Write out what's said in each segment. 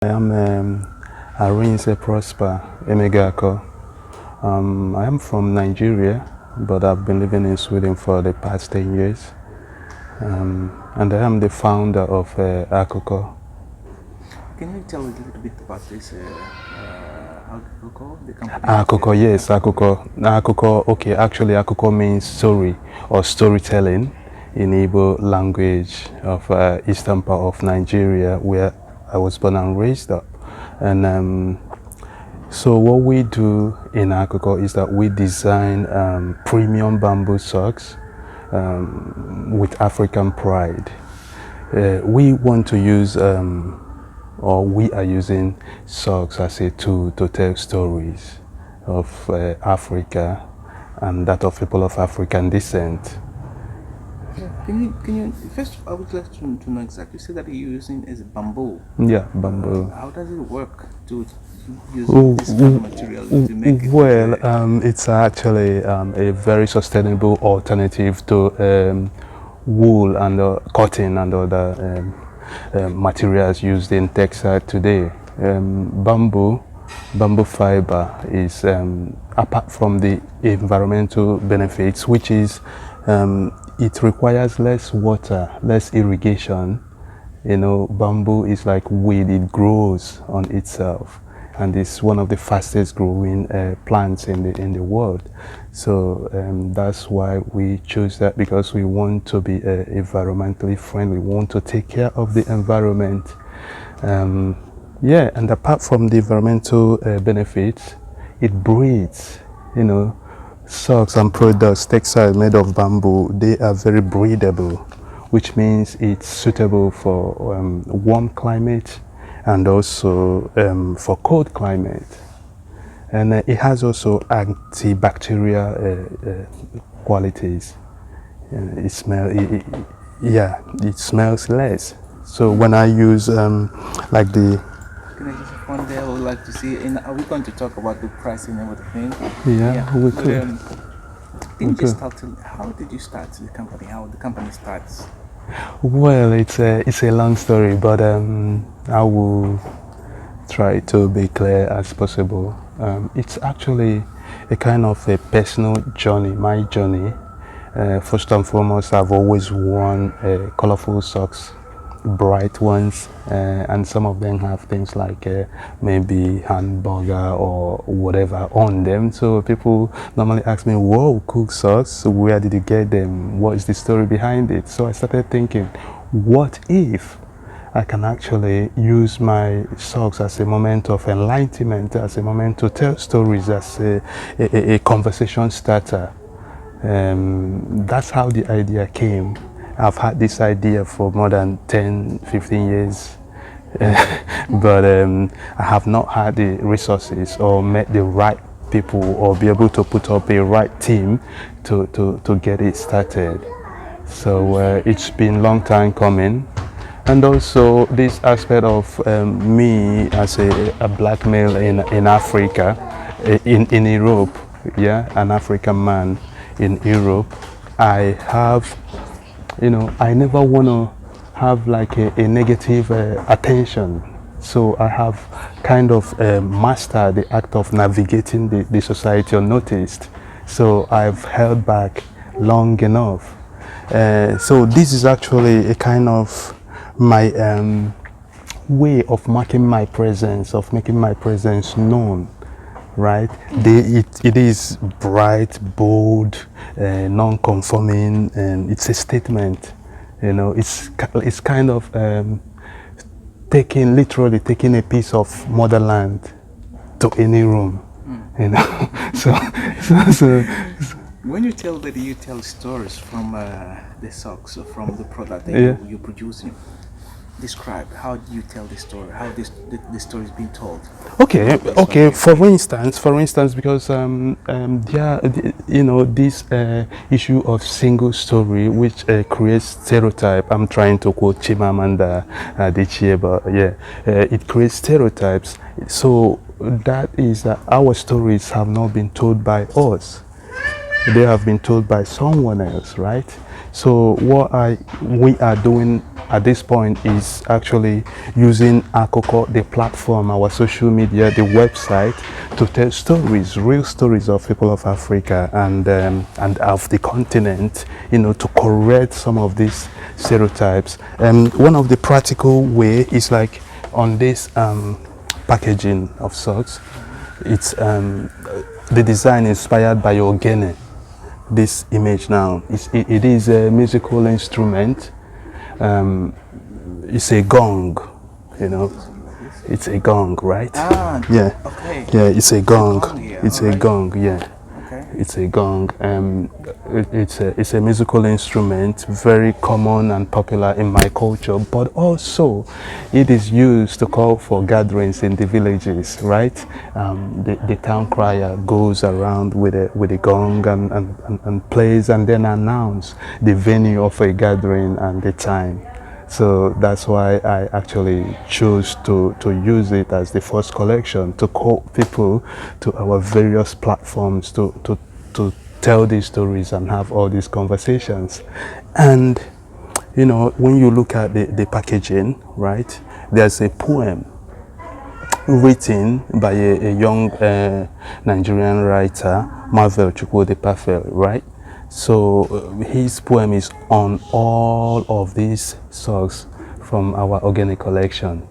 I am Arinze Prosper Emego. I am from Nigeria, but I've been living in Sweden for the past 10 years. And I am the founder of Akoko. Can you tell a little bit about this Akoko, the company? Akoko, yes, Akoko. Akoko, okay, actually Akoko means story or storytelling in Igbo language of eastern part of Nigeria, where I was born and raised up. And so what we do in Akoko is that we design premium bamboo socks with African pride. We want to use or we are using socks as a tool to tell stories of Africa and that of people of African descent. Can you first? I would like to know exactly. You say that you're using as bamboo. Yeah, bamboo. How does it work to use this kind of material to make it? Well, it's actually a very sustainable alternative to wool and cotton and other materials used in textile today. Bamboo fiber is, apart from the environmental benefits, which is it requires less water, less irrigation. You know, bamboo is like weed, it grows on itself, and it's one of the fastest growing plants in the world. So that's why we choose that, because we want to be environmentally friendly. We want to take care of the environment. Yeah, and apart from the environmental benefits, it breeds. You know, socks and products, textile made of bamboo, they are very breathable, which means it's suitable for warm climate and also for cold climate. And it has also antibacterial qualities. It smells less. So when I use like the... Can I just one day I would like to see, are we going to talk about the pricing and everything? Yeah, we could. How did you start the company? How the company starts? Well, it's a long story, but I will try to be clear as possible. It's actually a kind of a personal journey, my journey. First and foremost, I've always worn colorful socks, bright ones, and some of them have things like maybe hamburger or whatever on them. So people normally ask me, whoa, cool socks, where did you get them? What is the story behind it? So I started thinking, what if I can actually use my socks as a moment of enlightenment, as a moment to tell stories, as a conversation starter. That's how the idea came. I've had this idea for more than 10-15 years, but I have not had the resources or met the right people or be able to put up a right team to get it started. So it's been a long time coming. And also this aspect of me as a black male in Africa, in Europe, yeah, an African man in Europe, I have, you know, I never want to have like a negative attention. So I have kind of mastered the act of navigating the society unnoticed. So I've held back long enough. So this is actually a kind of my way of marking my presence, of making my presence known, right? It is bright, bold, non-conforming, and it's a statement. You know, it's kind of literally taking a piece of motherland to any room. You know, so when you tell that you tell stories from the socks or from the product that you're producing, describe how do you tell the story, how the story is being told. Okay. For instance, because you know, this issue of single story, which creates stereotype. I'm trying to quote Chimamanda Adichie, but yeah, it creates stereotypes. So that is that our stories have not been told by us; they have been told by someone else, right? So what we are doing at this point is actually using Akoko, the platform, our social media, the website, to tell stories, real stories of people of Africa and of the continent, you know, to correct some of these stereotypes. And one of the practical way is like on this packaging of socks. It's the design inspired by Ogene. This image now, it is a musical instrument. It's a gong, you know. It's a gong, right? Ah, yeah. Okay. Yeah, it's a gong. It's a right. gong, yeah. Okay. It's a gong. It's a musical instrument, very common and popular in my culture, but also it is used to call for gatherings in the villages, right? The town crier goes around with a gong and plays and then announce the venue of a gathering and the time. So that's why I actually chose to use it as the first collection, to call people to our various platforms to tell these stories and have all these conversations. And, you know, when you look at the packaging, right, there's a poem written by a young Nigerian writer, Marvel Chukwudepafel, right? So his poem is on all of these songs from our organic collection.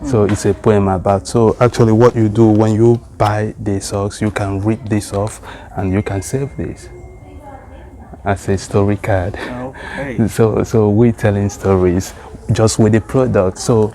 So it's a poem about, so actually what you do when you buy the socks, you can rip this off and you can save this as a story card. Okay. So we're telling stories just with the product. So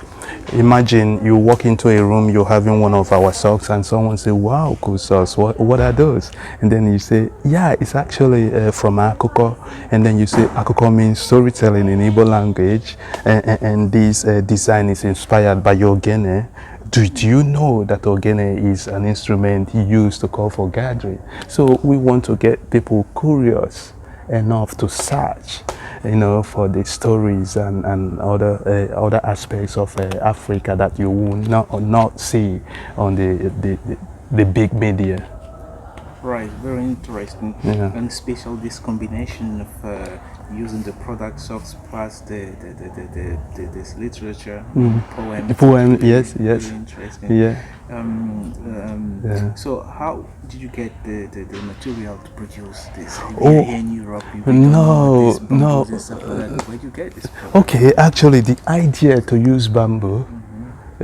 imagine you walk into a room, you're having one of our socks and someone say, wow, cool socks, what are those? And then you say, yeah, it's actually from Akoko. And then you say Akoko means storytelling in Igbo language, and this design is inspired by Ogene. Do you know that Ogene is an instrument used to call for gathering? So we want to get people curious enough to search, you know, for the stories and other aspects of Africa that you will not see on the big media. Right, very interesting. Yeah. And especially this combination of using the product socks plus this literature poem. The poem, really, yes. really interesting. Yeah. Yeah. So how did you get the material to produce this? Oh, Here in Europe, no. And stuff like that. Where do you get this from? Okay, actually, the idea to use bamboo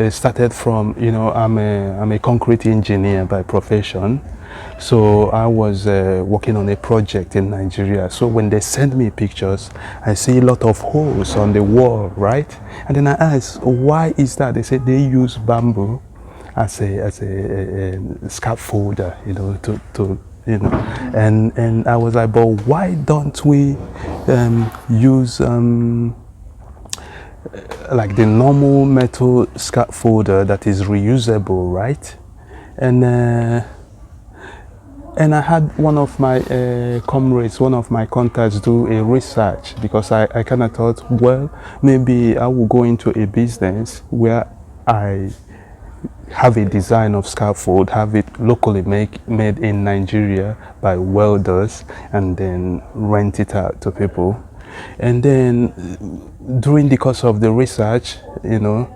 started from, you know, I'm a concrete engineer by profession. So I was working on a project in Nigeria. So when they send me pictures, I see a lot of holes on the wall, right? And then I asked, why is that? They said they use bamboo as a scaffolder, you know, to you know, and I was like, but why don't we use like the normal metal scaffolder that is reusable, right? And I had one of my comrades, one of my contacts do a research, because I kind of thought, well, maybe I will go into a business where I have a design of scaffold, have it locally made in Nigeria by welders, and then rent it out to people. And then during the course of the research, you know,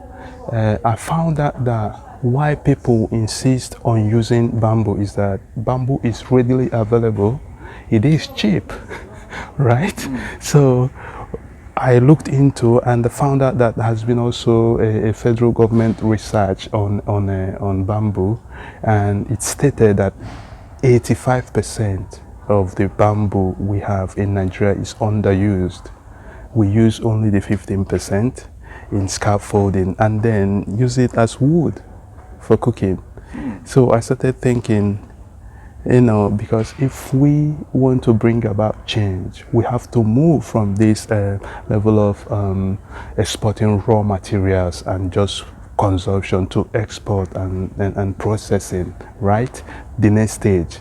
I found out that why people insist on using bamboo is that bamboo is readily available. It is cheap, right? So I looked into and found out that there has been also a federal government research on bamboo, and it stated that 85% of the bamboo we have in Nigeria is underused. We use only the 15% in scaffolding and then use it as wood for cooking. So I started thinking, you know, because if we want to bring about change, we have to move from this level of exporting raw materials and just consumption to export and processing, right? The next stage.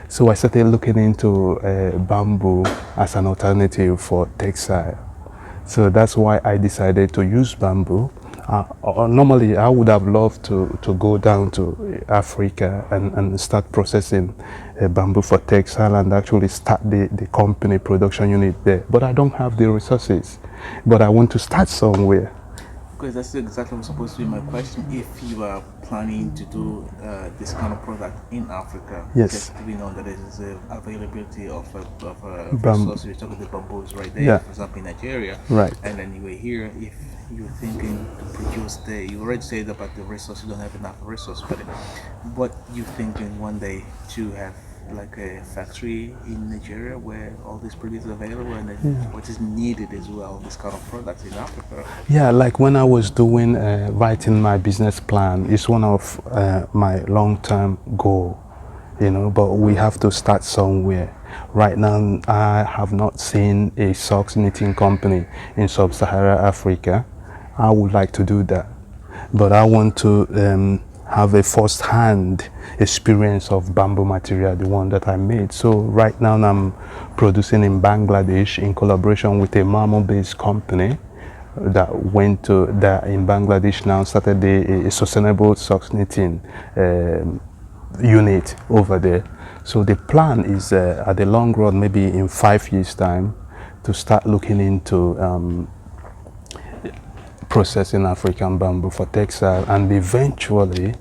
So I started looking into bamboo as an alternative for textile. So that's why I decided to use bamboo Normally, I would have loved to go down to Africa and start processing bamboo for textile and actually start the company production unit there. But I don't have the resources. But I want to start somewhere. Because that's exactly what's supposed to be my question. If you are planning to do this kind of product in Africa, Yes. just we know that there is availability of Bamboo. resources. We're talking the bamboos right there, Yeah. for example, in Nigeria. Right. And then you were here, if you're thinking to produce there, you already said about the resources, you don't have enough resources, but you thinking one day to have like a factory in Nigeria where all these products are available and then what is needed as well, this kind of products in Africa. Yeah, like when I was doing writing my business plan, it's one of my long-term goal, but we have to start somewhere. Right now, I have not seen a socks knitting company in sub-Saharan Africa. I would like to do that, but I want to have a first-hand experience of bamboo material, the one that I made. So right now I'm producing in Bangladesh in collaboration with a Mamo-based company that went to that in Bangladesh now started a sustainable socks knitting unit over there. So the plan is at the long run, maybe in 5 years' time, to start looking into processing African bamboo for textile and eventually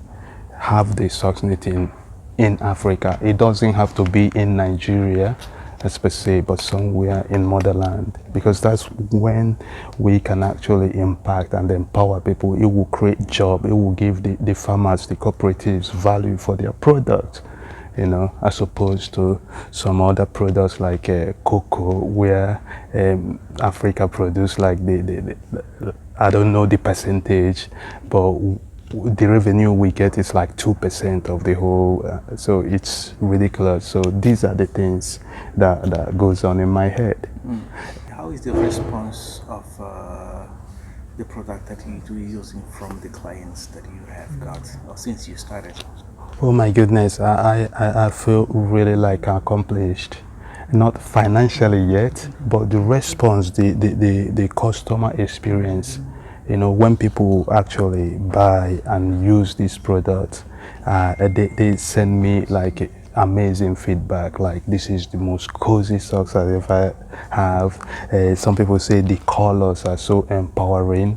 have the socks knitting in Africa. It doesn't have to be in Nigeria per se, but somewhere in motherland, because that's when we can actually impact and empower people. It will create job, it will give the farmers, the cooperatives value for their product, as opposed to some other products like cocoa, where Africa produce like the I don't know the percentage, but the revenue we get is like 2% of the whole, so it's ridiculous. So these are the things that goes on in my head. How is the response of the product that you're using from the clients that you have got since you started? Oh my goodness, I feel really like accomplished. Not financially yet, but the response, the customer experience, when people actually buy and use this product, they send me like amazing feedback, like this is the most cozy socks I ever have. Some people say the colors are so empowering.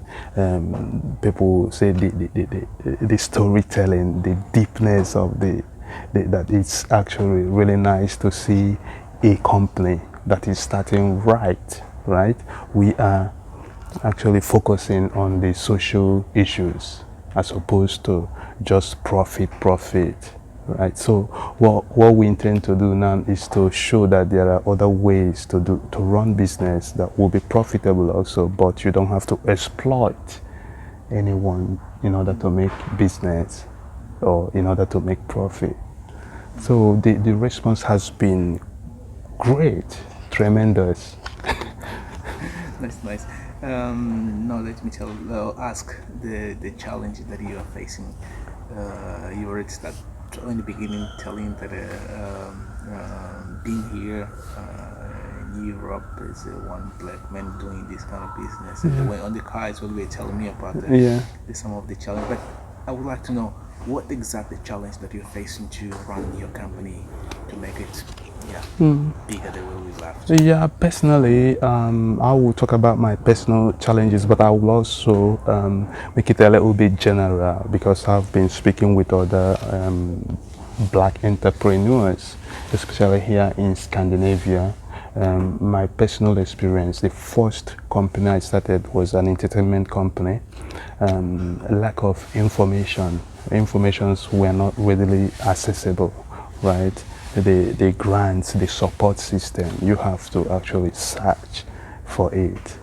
People say the storytelling, the deepness of that it's actually really nice to see a company that is starting right. We are actually focusing on the social issues as opposed to just profit, right? So what we intend to do now is to show that there are other ways to run business that will be profitable also, but you don't have to exploit anyone in order to make business or in order to make profit. So the response has been great, tremendous. That's nice. Now let me ask the challenge that you are facing. You already start in the beginning telling that being here in Europe is one black man doing this kind of business. And the way on the cards, what you were telling me about some of the challenge. But I would like to know what exactly challenge that you're facing to run your company to make it bigger than where we left. Yeah, personally, I will talk about my personal challenges, but I will also make it a little bit general because I've been speaking with other black entrepreneurs, especially here in Scandinavia. My personal experience, the first company I started was an entertainment company. Lack of informations were not readily accessible, right? The grants, the support system, you have to actually search for it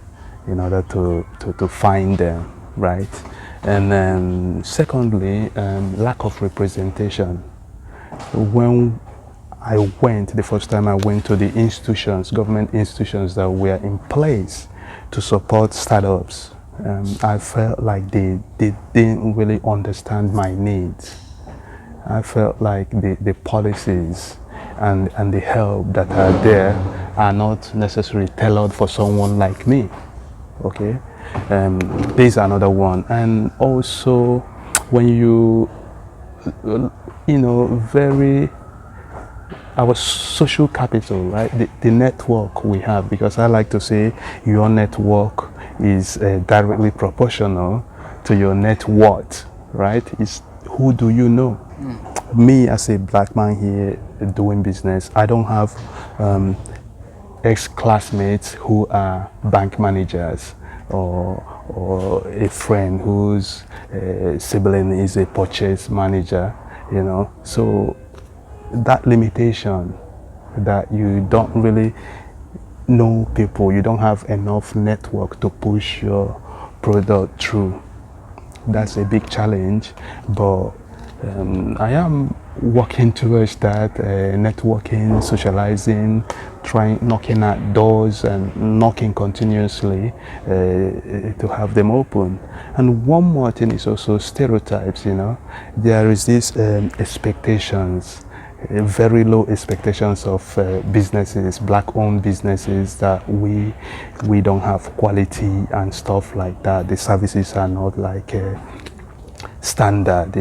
in order to find them, right? And then secondly, lack of representation. When the first time I went to the institutions, government institutions that were in place to support startups, I felt like they didn't really understand my needs. I felt like the policies and the help that are there are not necessarily tailored for someone like me. Okay, There's another one. And also, when very our social capital, right? The network we have, because I like to say your network is directly proportional to your net worth, right? It's who do you know? Me as a black man here doing business, I don't have ex-classmates who are bank managers or a friend whose sibling is a purchase manager, So that limitation that you don't really know people, you don't have enough network to push your product through. That's a big challenge, but I am working towards that, networking, socializing, trying, knocking at doors and knocking continuously to have them open. And one more thing is also stereotypes, There is this expectations, very low expectations of businesses, black-owned businesses, that we don't have quality and stuff like that. The services are not like standard,